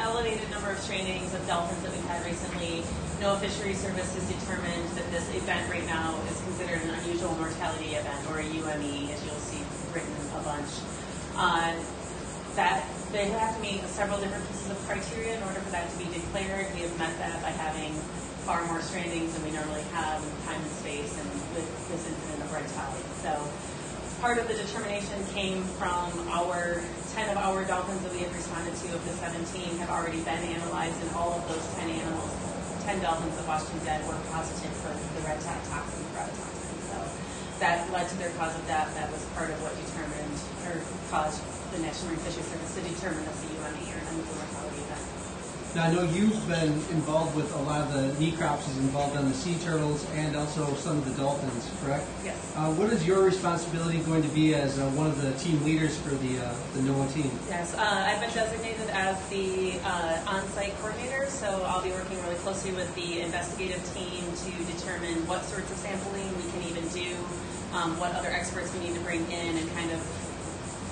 elevated number of strandings of dolphins that we've had recently, NOAA Fisheries Service has determined that this event right now is considered an unusual mortality event, or a UME, as you'll see written a bunch. That they have to meet several different pieces of criteria in order for that to be declared. We have met that by having far more strandings than we normally have in time and space, and with this incident of red tide. So part of the determination came from 10 of our dolphins that we have responded to of the 17 have already been analyzed, and all of those 10 animals, 10 dolphins that washed them dead were positive for the red tide toxin, toxin. So that led to their cause of death. That was part of what determined or caused the National Marine Fisheries Service to determine this a UME, or an unusual mortality event. Now, I know you've been involved with a lot of the necropsies involved on the sea turtles and also some of the dolphins, correct? Yes. What is your responsibility going to be as one of the team leaders for the NOAA team? Yes, I've been designated as the on-site coordinator, so I'll be working really closely with the investigative team to determine what sorts of sampling we can even do, what other experts we need to bring in, and kind of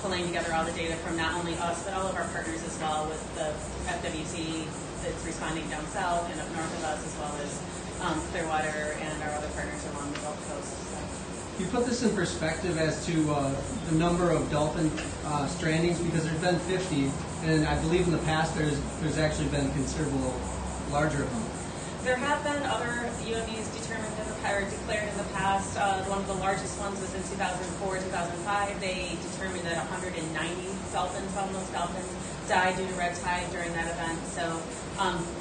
pulling together all the data from not only us, but all of our partners as well, with the FWC that's responding down south and up north of us, as well as Clearwater and our other partners along the Gulf Coast. So. You put this in perspective as to the number of dolphin strandings, because there's been 50, and I believe in the past there's actually been considerable larger amount. There have been other UMEs determined or declared in the past. One of the largest ones was in 2004, 2005. They determined that 190 dolphins, homeless dolphins, died due to red tide during that event. So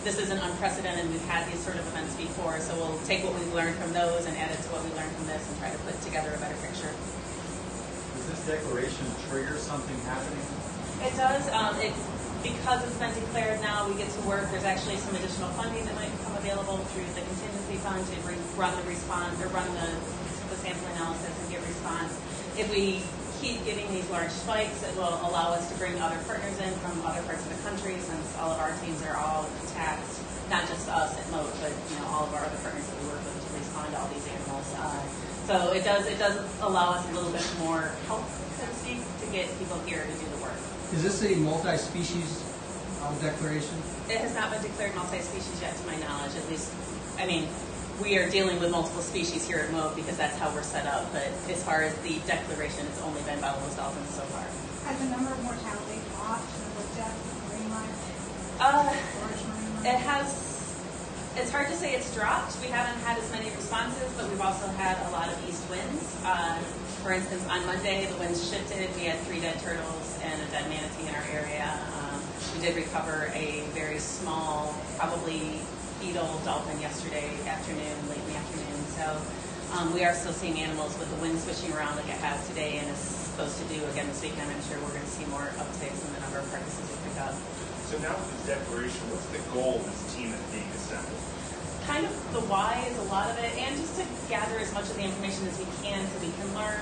this isn't unprecedented. We've had these sort of events before, so we'll take what we've learned from those and add it to what we learned from this and try to put together a better picture. Does this declaration trigger something happening? It does. Because it's been declared now, we get to work. There's actually some additional funding that might become available through the contingency fund to run the response, or run the sample analysis and get response. If we keep getting these large spikes, it will allow us to bring other partners in from other parts of the country, since all of our teams are all taxed, not just us at Mote, but all of our other partners that we work with to respond to all these animals. So it does allow us a little bit more help, so to speak, to get people here to do the work. Is this a multi-species declaration? It has not been declared multi-species yet, to my knowledge. At least, I mean, we are dealing with multiple species here at Mote because that's how we're set up. But as far as the declaration, it's only been bottlenose dolphins so far. Has the number of mortality dropped with death in marine life? It has. It's hard to say it's dropped. We haven't had as many responses, but we've also had a lot of east winds. For instance, on Monday, the winds shifted. We had 3 dead turtles and a dead manatee in our area. We did recover a very small, probably fetal dolphin yesterday afternoon, late in the afternoon. So we are still seeing animals with the wind switching around like it has today and is supposed to do again this weekend. I'm sure we're going to see more upticks in the number of carcasses we pick up. So now with this declaration, what's the goal of this team that's being assembled? Kind of the why is a lot of it, and just to gather as much of the information as we can so we can learn,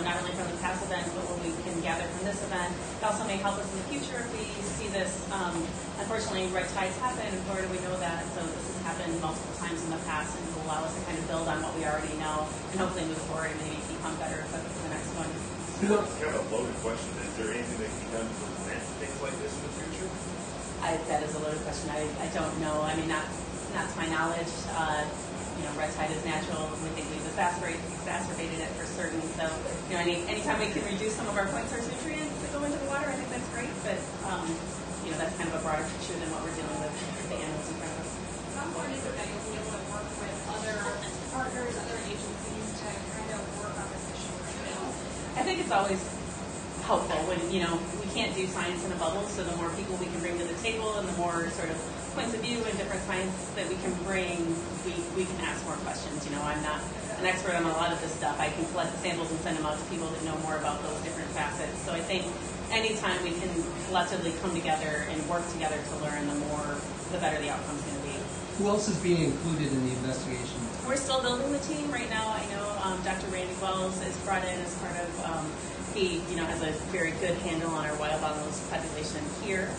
not only from the past events, but what we can gather from this event. It also may help us in the future if we see this. Unfortunately, red tides happen in Florida, we know that, so this has happened multiple times in the past, and will allow us to kind of build on what we already know, and hopefully move forward and maybe become better equipped for the next one. Kind of a loaded question. Is there anything that can be done to prevent things like this in the future? That is a loaded question. I don't know. I mean, not to my knowledge. Red tide is natural. We think we've exacerbated it for certain. So, anytime we can reduce some of our point source nutrients that go into the water, I think that's great. But, that's kind of a broader picture than what we're dealing with the animals in front of us. How important is it that you'll be able to work with other partners, other agencies to kind of work on this issue right now? I think it's always helpful when, we can't do science in a bubble, so the more people we can bring to the table and the more sort of points of view and different science that we can bring, we can ask more questions. I'm not an expert on a lot of this stuff. I can collect the samples and send them out to people that know more about those different facets. So I think anytime we can collectively come together and work together to learn, the better the outcome's going to be. Who else is being included in the investigation? We're still building the team right now. I know Dr. Randy Wells is brought in as part of, he has a very good handle on our wild bottlenose population here,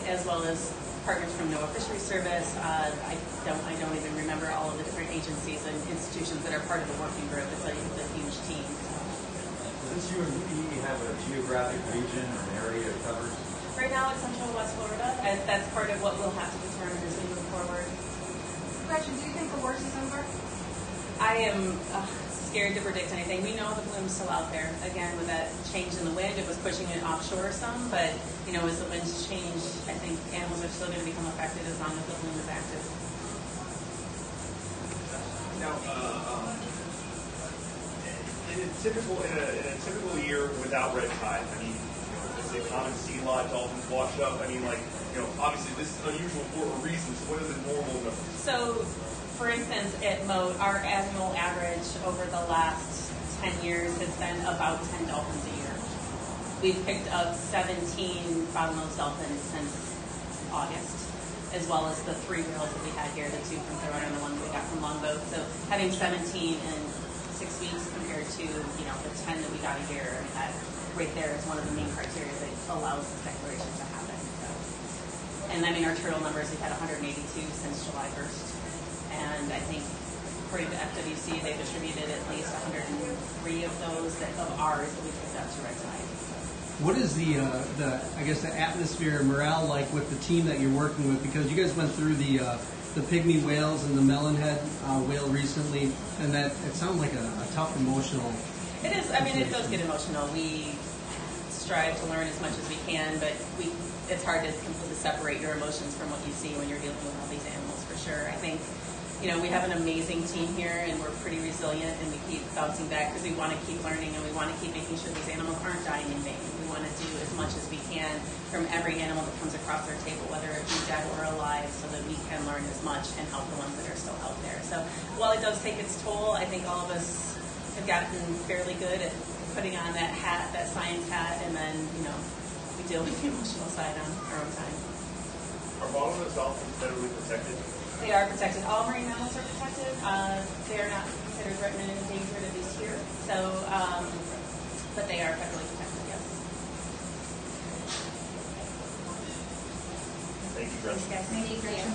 as well as partners from NOAA Fisheries Service. I don't even remember all of the different agencies and institutions that are part of the working group. It's a huge team. Does this UME have a geographic region or an area it covers? Right now it's Central West Florida, and that's part of what we'll have to determine as we move forward. Gretchen, do you think the worst is over? I am scared to predict anything. We know the bloom's still out there. Again, with that change in the wind, it was pushing it offshore some, but you know, as the winds change, I think animals are still going to become affected as long as the bloom is active. Now, in a typical year without red tide, I mean, you know, let's say common sea live dolphins washed up. I mean, like, you know, obviously this is unusual for a reason. So what is a normal number? So, for instance, at Mote, our annual average over the last 10 years has been about 10 dolphins a year. We've picked up 17 bottlenose dolphins since August, as well as the 3 whales that we had here, the 2 from Thorold and the 1 that we got from Longboat. So having 17 in 6 weeks compared to, you know, the 10 that we got a year, I mean, that right there is one of the main criteria that allows this declaration to happen. So, and I mean, our turtle numbers, we've had 182 since July 1st. And I think, according to FWC, they've attributed at least 103 of those of ours that we picked up to red tide. What is the I guess the atmosphere, morale like with the team that you're working with? Because you guys went through the pygmy whales and the melonhead whale recently, and that it sounds like a tough emotional. It is. I mean, it does get emotional. We strive to learn as much as we can, but it's hard to completely separate your emotions from what you see when you're dealing with all these animals. For sure, I think. You know, we have an amazing team here, and we're pretty resilient, and we keep bouncing back because we want to keep learning, and we want to keep making sure these animals aren't dying in vain. We want to do as much as we can from every animal that comes across our table, whether it be dead or alive, so that we can learn as much and help the ones that are still out there. So while it does take its toll, I think all of us have gotten fairly good at putting on that hat, that science hat, and then, you know, we deal with the emotional side on our own time. Are bottlenose dolphins federally protected? They are protected. All marine mammals are protected. They are not considered threatened and endangered, at least here. So, but they are federally protected, yes. Thank you, Gretchen. Thanks, guys. Thank you, Gretchen.